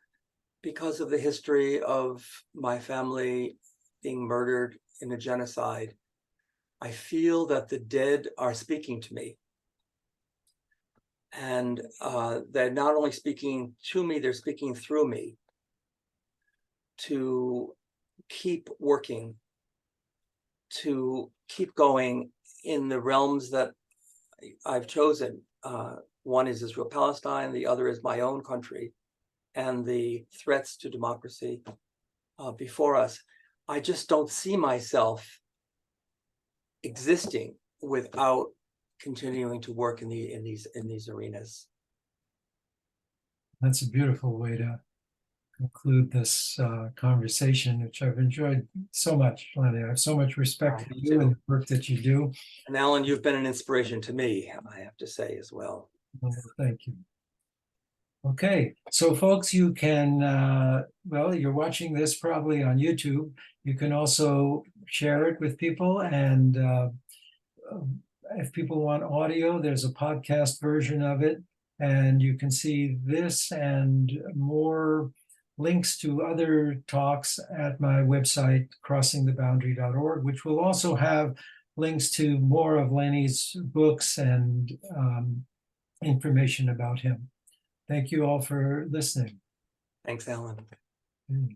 Speaker 2: because of the history of my family being murdered in a genocide. I feel that the dead are speaking to me. And they're not only speaking to me, they're speaking through me to keep working, to keep going in the realms that I've chosen. One is Israel-Palestine, the other is my own country, and the threats to democracy before us. I just don't see myself existing without continuing to work in these arenas.
Speaker 1: That's a beautiful way to conclude this conversation, which I've enjoyed so much, Lenny. I have so much respect for you and the work that you do.
Speaker 2: And Alan, you've been an inspiration to me, I have to say as well.
Speaker 1: Well, thank you. Okay, so folks, you can, well, you're watching this probably on YouTube. You can also share it with people and if people want audio, there's a podcast version of it, and you can see this and more links to other talks at my website, crossingtheboundary.org, which will also have links to more of Lenny's books and information about him. Thank you all for listening.
Speaker 2: Thanks, Alan.
Speaker 1: Mm.